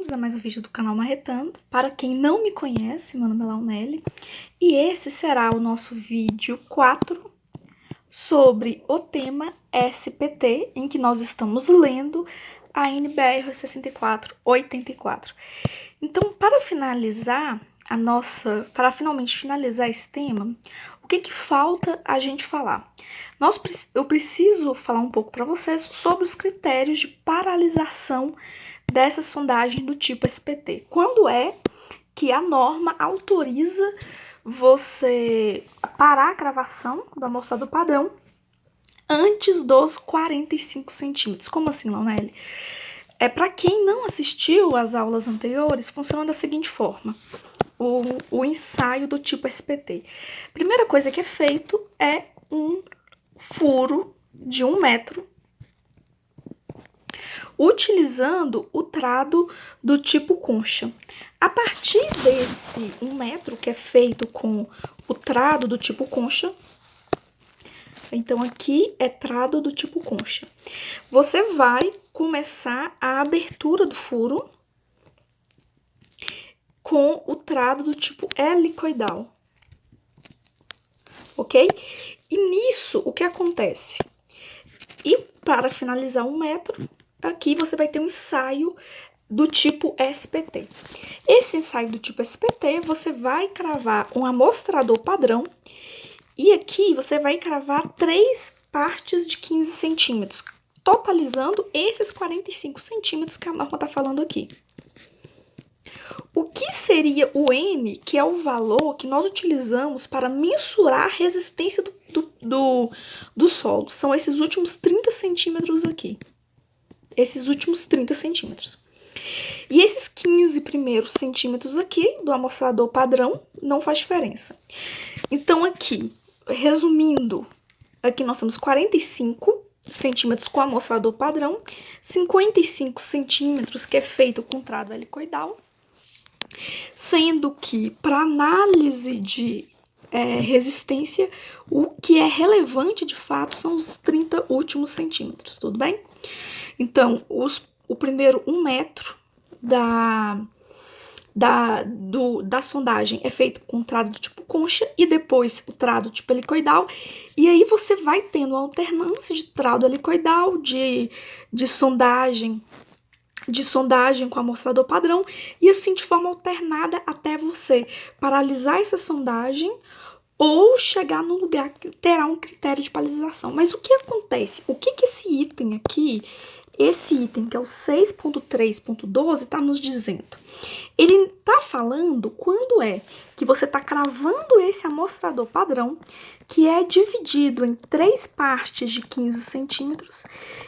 bem-vindos a mais um vídeo do canal Marretando. Para quem não me conhece, meu nome é Launelli e esse será o nosso vídeo 4 sobre o tema SPT, em que nós estamos lendo a NBR 6484. Então, para finalmente finalizar esse tema, o que falta a gente falar? Eu preciso falar um pouco para vocês sobre os critérios de paralisação dessa sondagem do tipo SPT. Quando é que a norma autoriza você parar a gravação do amostrador padrão antes dos 45 centímetros? Como assim, Launelli? Para quem não assistiu às aulas anteriores, funciona da seguinte forma. O ensaio do tipo SPT. Primeira coisa que é feito é um furo de 1 metro, utilizando o trado do tipo concha. A partir desse 1 metro, que é feito com o trado do tipo concha, então aqui é trado do tipo concha, você vai começar a abertura do furo com o trado do tipo helicoidal, ok? E nisso, o que acontece? E para finalizar 1 metro, aqui você vai ter um ensaio do tipo SPT. Esse ensaio do tipo SPT, você vai cravar um amostrador padrão e aqui você vai cravar 3 partes de 15 centímetros, totalizando esses 45 centímetros que a norma está falando aqui. O que seria o N, que é o valor que nós utilizamos para mensurar a resistência do solo? São esses últimos 30 centímetros aqui. Esses últimos 30 centímetros. E esses 15 primeiros centímetros aqui do amostrador padrão não faz diferença. Então aqui, resumindo, aqui nós temos 45 centímetros com amostrador padrão, 55 centímetros que é feito com trado helicoidal, sendo que para análise de resistência, o que é relevante de fato são os 30 últimos centímetros, tudo bem? Então, o primeiro 1 metro da sondagem é feito com trado do tipo concha e depois o trado tipo helicoidal, e aí você vai tendo alternância de trado helicoidal, de sondagem com amostrador padrão, e assim de forma alternada até você paralisar essa sondagem ou chegar num lugar que terá um critério de paralisação. Mas o que acontece? O que esse item aqui, esse item que é o 6.3.12, está nos dizendo? Ele está falando quando é que você está cravando esse amostrador padrão, que é dividido em 3 partes de 15 centímetros,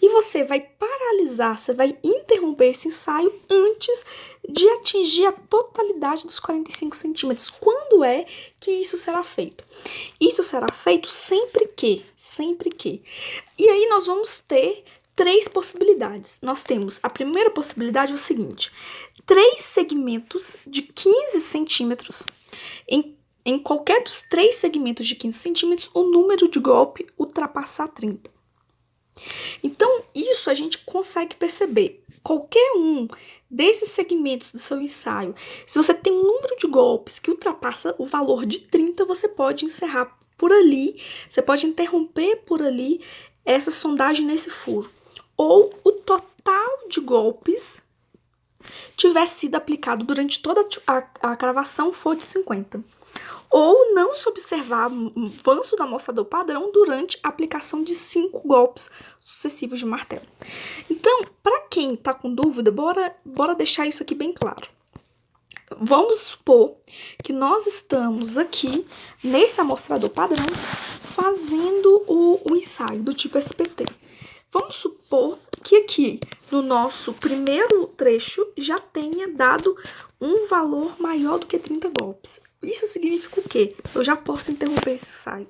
e você vai paralisar, você vai interromper esse ensaio antes de atingir a totalidade dos 45 centímetros. Quando é que isso será feito? Isso será feito sempre que. E aí nós vamos ter 3 possibilidades. Nós temos, a primeira possibilidade é o seguinte: 3 segmentos de 15 centímetros. Em qualquer dos 3 segmentos de 15 centímetros, o número de golpe ultrapassar 30. Então, isso a gente consegue perceber. Qualquer um desses segmentos do seu ensaio, se você tem um número de golpes que ultrapassa o valor de 30, você pode encerrar por ali, você pode interromper por ali essa sondagem nesse furo. Ou o total de golpes tiver sido aplicado durante toda a cravação for de 50. Ou não se observar avanço do amostrador padrão durante a aplicação de 5 golpes sucessivos de martelo. Então, para quem está com dúvida, bora deixar isso aqui bem claro. Vamos supor que nós estamos aqui nesse amostrador padrão fazendo o ensaio do tipo SPT. Vamos supor que aqui no nosso primeiro trecho já tenha dado um valor maior do que 30 golpes. Isso significa o quê? Eu já posso interromper esse ensaio.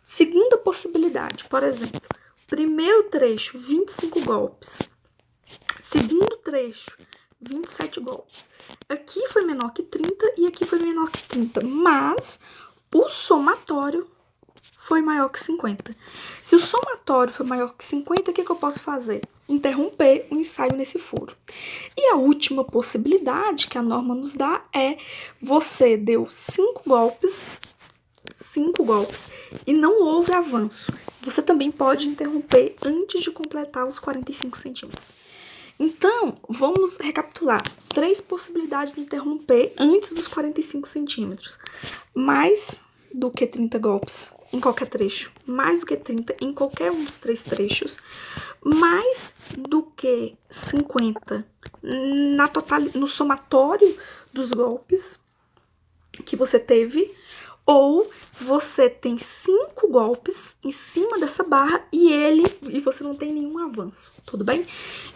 Segunda possibilidade, por exemplo, primeiro trecho, 25 golpes. Segundo trecho, 27 golpes. Aqui foi menor que 30 e aqui foi menor que 30, mas o somatório foi maior que 50. Se o somatório for maior que 50, o que eu posso fazer? Interromper o ensaio nesse furo. E a última possibilidade que a norma nos dá é você deu 5 golpes, e não houve avanço. Você também pode interromper antes de completar os 45 centímetros. Então, vamos recapitular. 3 possibilidades de interromper antes dos 45 centímetros. Mais do que 30 golpes em qualquer trecho. Mais do que 30 em qualquer um dos 3 trechos. Mais do que 50 no somatório dos golpes que você teve. Ou você tem 5 golpes em cima dessa barra e você não tem nenhum avanço, tudo bem?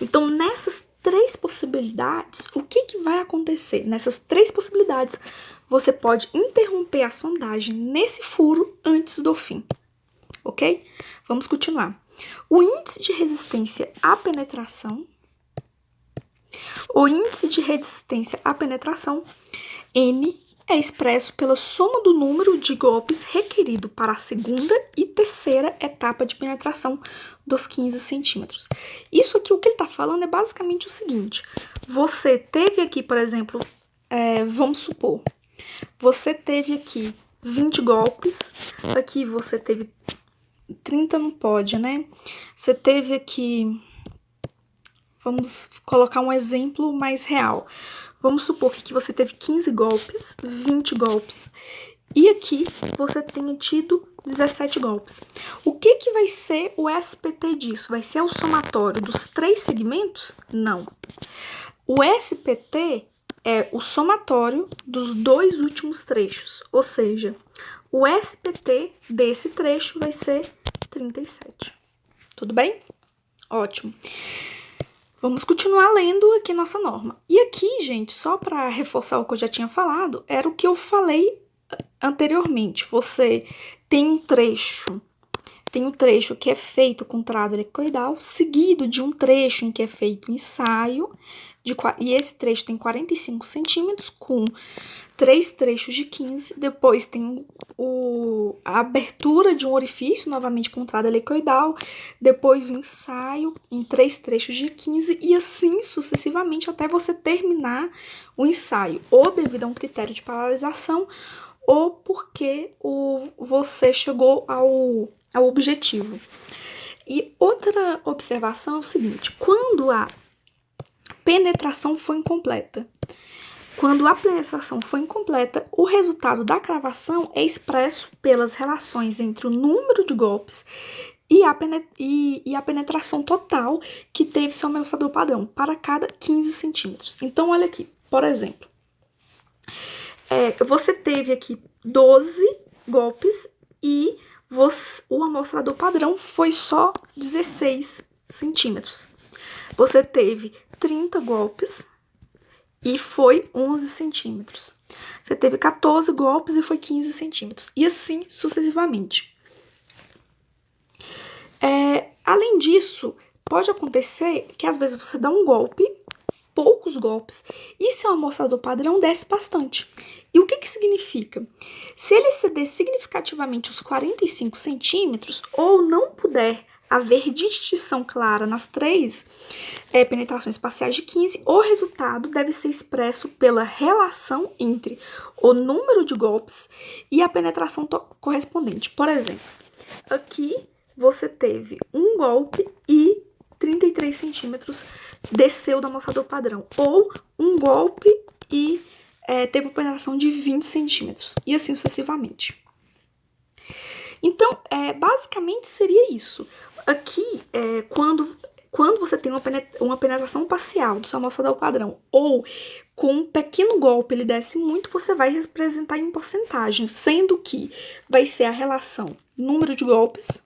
Então, nessas 3 possibilidades, o que vai acontecer? Nessas 3 possibilidades, você pode interromper a sondagem nesse furo antes do fim, ok? Vamos continuar. O índice de resistência à penetração, N, é expresso pela soma do número de golpes requerido para a segunda e terceira etapa de penetração dos 15 centímetros. Isso aqui, o que ele está falando é basicamente o seguinte. Você teve aqui, por exemplo, vamos supor, você teve aqui 20 golpes, aqui você teve 30, não pode, né? Você teve aqui, vamos colocar um exemplo mais real. Vamos supor que você teve 15 golpes, 20 golpes, e aqui você tenha tido 17 golpes. O que vai ser o SPT disso? Vai ser o somatório dos 3 segmentos? Não. O SPT é o somatório dos 2 últimos trechos, ou seja, o SPT desse trecho vai ser 37. Tudo bem? Ótimo. Vamos continuar lendo aqui nossa norma. E aqui, gente, só para reforçar o que eu já tinha falado, era o que eu falei anteriormente. Você tem um trecho que é feito com trado helicoidal, seguido de um trecho em que é feito ensaio, e esse trecho tem 45 centímetros, com 3 trechos de 15, depois tem a abertura de um orifício, novamente com trado helicoidal, depois o ensaio em 3 trechos de 15, e assim sucessivamente até você terminar o ensaio, ou devido a um critério de paralisação, ou porque você chegou ao objetivo. E outra observação é o seguinte, quando a penetração foi incompleta, o resultado da cravação é expresso pelas relações entre o número de golpes e a penetração total que teve seu amortecedor padrão para cada 15 centímetros. Então, olha aqui, por exemplo, você teve aqui 12 golpes e o amostrador padrão foi só 16 centímetros. Você teve 30 golpes e foi 11 centímetros. Você teve 14 golpes e foi 15 centímetros. E assim sucessivamente. Além disso, pode acontecer que às vezes você dá um golpe, poucos golpes, e seu amostrador padrão desce bastante. E o que significa? Se ele exceder significativamente os 45 centímetros ou não puder haver distinção clara nas 3 penetrações parciais de 15, o resultado deve ser expresso pela relação entre o número de golpes e a penetração correspondente. Por exemplo, aqui você teve um golpe e 33 centímetros desceu do amostrador padrão, ou um golpe e teve uma penetração de 20 centímetros, e assim sucessivamente. Então, basicamente seria isso. Aqui, quando você tem uma penetração parcial do seu amostrador padrão, ou com um pequeno golpe ele desce muito, você vai representar em porcentagem, sendo que vai ser a relação número de golpes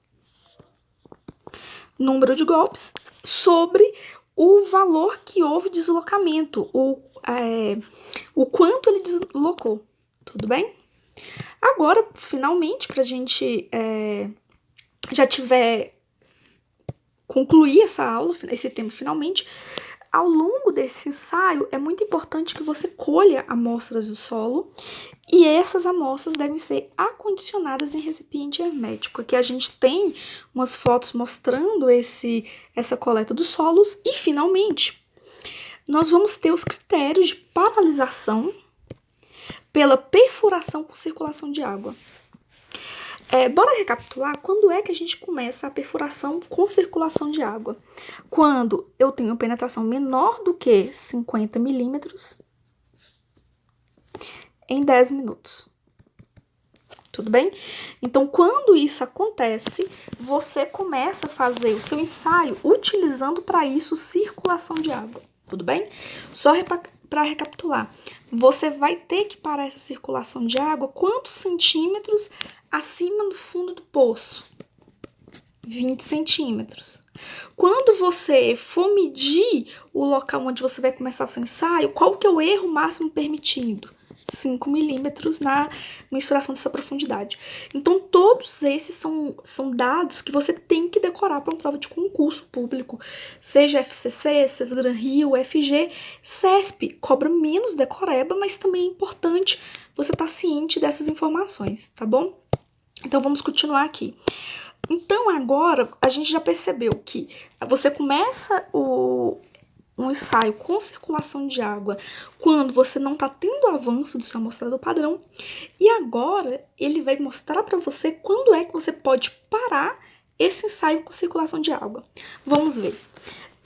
sobre o valor que houve deslocamento, o quanto ele deslocou, tudo bem? Agora, finalmente, para a gente já tiver concluir esse tema finalmente, Ao longo desse ensaio, é muito importante que você colha amostras do solo e essas amostras devem ser acondicionadas em recipiente hermético. Aqui a gente tem umas fotos mostrando essa coleta dos solos e, finalmente, nós vamos ter os critérios de paralisação pela perfuração com circulação de água. Bora recapitular quando é que a gente começa a perfuração com circulação de água. Quando eu tenho penetração menor do que 50 milímetros em 10 minutos. Tudo bem? Então, quando isso acontece, você começa a fazer o seu ensaio utilizando para isso circulação de água. Tudo bem? Só para recapitular, você vai ter que parar essa circulação de água quantos centímetros acima do fundo do poço? 20 centímetros. Quando você for medir o local onde você vai começar seu ensaio, qual que é o erro máximo permitido? 5 milímetros na mensuração dessa profundidade. Então, todos esses são dados que você tem que decorar para uma prova de concurso público, seja FCC, seja Gran Rio, FG, CESP, cobra menos decoreba, mas também é importante você estar ciente dessas informações, tá bom? Então, vamos continuar aqui. Então, agora, a gente já percebeu que você começa um ensaio com circulação de água quando você não está tendo avanço do seu amostrador padrão. E agora, ele vai mostrar para você quando é que você pode parar esse ensaio com circulação de água. Vamos ver.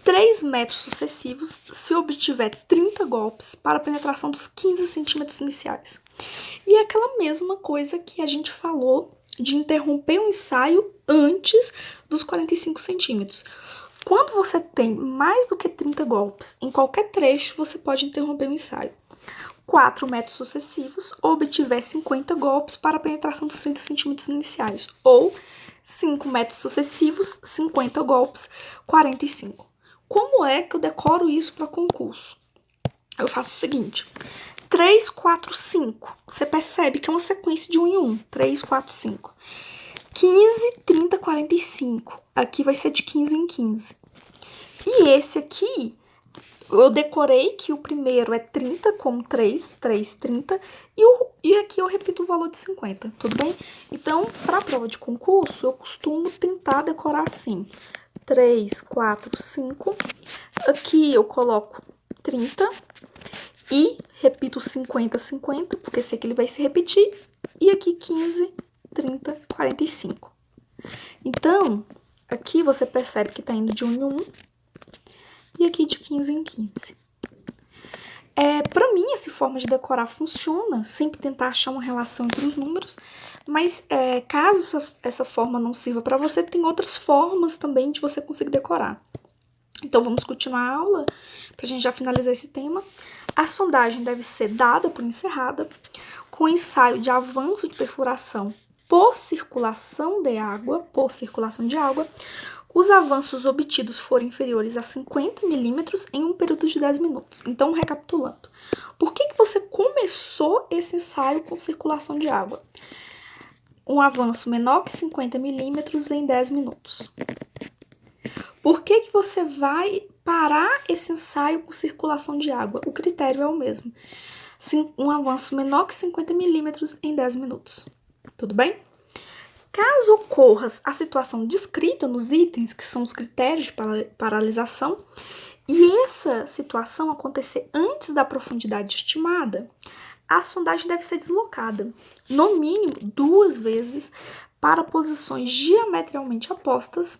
3 metros sucessivos se obtiver 30 golpes para a penetração dos 15 centímetros iniciais. E é aquela mesma coisa que a gente falou de interromper o ensaio antes dos 45 centímetros. Quando você tem mais do que 30 golpes em qualquer trecho, você pode interromper o ensaio. 4 metros sucessivos, obtiver 50 golpes para a penetração dos 30 centímetros iniciais. Ou 5 metros sucessivos, 50 golpes, 45. Como é que eu decoro isso para concurso? Eu faço o seguinte: 3, 4, 5. Você percebe que é uma sequência de 1 em 1. 3, 4, 5. 15, 30, 45. Aqui vai ser de 15 em 15. E esse aqui, eu decorei que o primeiro é 30 com 3, 3, 30. E aqui eu repito o valor de 50, tudo bem? Então, para a prova de concurso, eu costumo tentar decorar assim: 3, 4, 5. Aqui eu coloco 30. E repito 50, 50, porque sei que ele vai se repetir. E aqui 15, 30, 45. Então, aqui você percebe que tá indo de 1 em 1. E aqui de 15 em 15. Pra mim, essa forma de decorar funciona. Sempre tentar achar uma relação entre os números. Mas caso essa forma não sirva pra você, tem outras formas também de você conseguir decorar. Então, vamos continuar a aula, pra gente já finalizar esse tema. A sondagem deve ser dada por encerrada, com ensaio de avanço de perfuração por circulação de água, os avanços obtidos forem inferiores a 50 milímetros em um período de 10 minutos. Então, recapitulando, por que você começou esse ensaio com circulação de água? Um avanço menor que 50 milímetros em 10 minutos. Por que você vai parar esse ensaio com circulação de água? O critério é o mesmo. Um avanço menor que 50 milímetros em 10 minutos. Tudo bem? Caso ocorra a situação descrita nos itens, que são os critérios de paralisação, e essa situação acontecer antes da profundidade estimada, a sondagem deve ser deslocada, no mínimo 2 vezes, para posições diametralmente opostas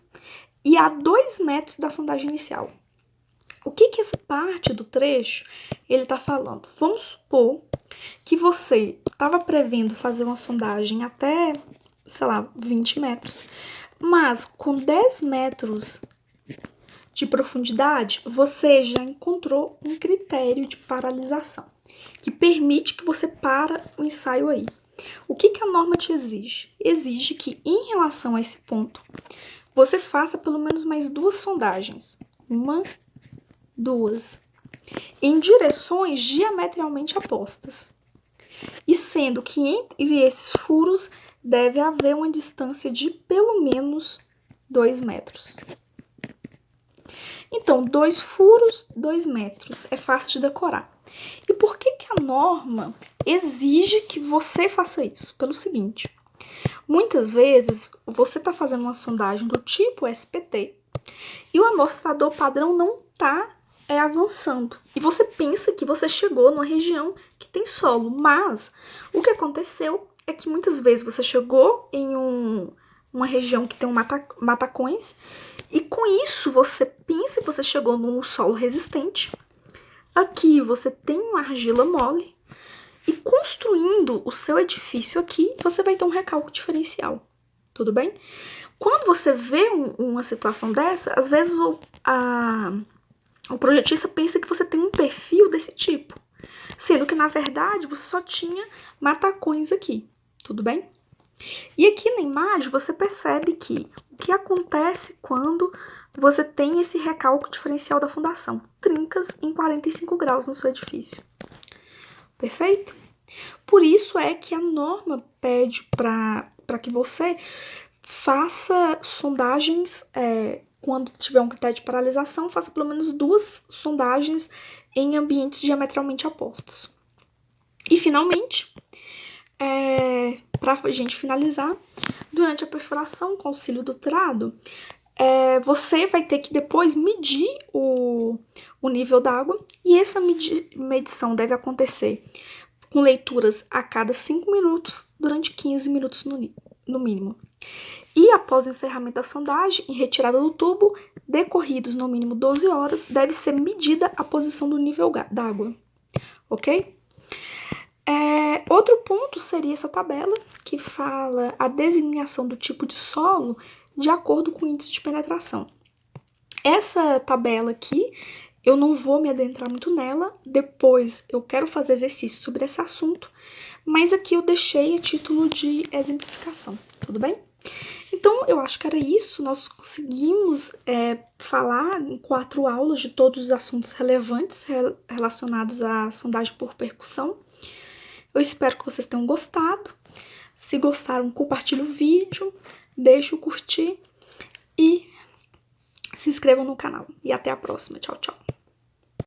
e a 2 metros da sondagem inicial. O que essa parte do trecho ele está falando? Vamos supor que você estava prevendo fazer uma sondagem até, sei lá, 20 metros, mas com 10 metros de profundidade, você já encontrou um critério de paralisação, que permite que você para o ensaio aí. O que a norma te exige? Exige que, em relação a esse ponto, você faça pelo menos mais 2 sondagens. 1, 2. Em direções diametralmente opostas. E sendo que entre esses furos deve haver uma distância de pelo menos 2 metros. Então, 2 furos, 2 metros. É fácil de decorar. E por que a norma exige que você faça isso? Pelo seguinte, muitas vezes você está fazendo uma sondagem do tipo SPT e o amostrador padrão não está avançando. E você pensa que você chegou numa região que tem solo, mas o que aconteceu é que muitas vezes você chegou em uma região que tem matacões e com isso você pensa que você chegou num solo resistente. Aqui você tem uma argila mole e construindo o seu edifício aqui, você vai ter um recalque diferencial, tudo bem? Quando você vê uma situação dessa, às vezes o projetista pensa que você tem um perfil desse tipo, sendo que na verdade você só tinha matacões aqui, tudo bem? E aqui na imagem você percebe que o que acontece quando você tem esse recalque diferencial da fundação, trincas em 45 graus no seu edifício. Perfeito? Por isso é que a norma pede para que você faça sondagens, quando tiver um critério de paralisação, faça pelo menos 2 sondagens em ambientes diametralmente opostos. E finalmente, para a gente finalizar, durante a perfuração com auxílio do trado, você vai ter que depois medir o nível d'água e essa medição deve acontecer com leituras a cada 5 minutos durante 15 minutos no mínimo. E após o encerramento da sondagem e retirada do tubo, decorridos no mínimo 12 horas, deve ser medida a posição do nível d'água, ok? Outro ponto seria essa tabela, que fala a designação do tipo de solo de acordo com o índice de penetração. Essa tabela aqui, eu não vou me adentrar muito nela, depois eu quero fazer exercício sobre esse assunto, mas aqui eu deixei a título de exemplificação, tudo bem? Então, eu acho que era isso, nós conseguimos falar em 4 aulas de todos os assuntos relevantes relacionados à sondagem por percussão. Eu espero que vocês tenham gostado. Se gostaram, compartilhe o vídeo, deixe o curtir e se inscrevam no canal. E até a próxima. Tchau, tchau.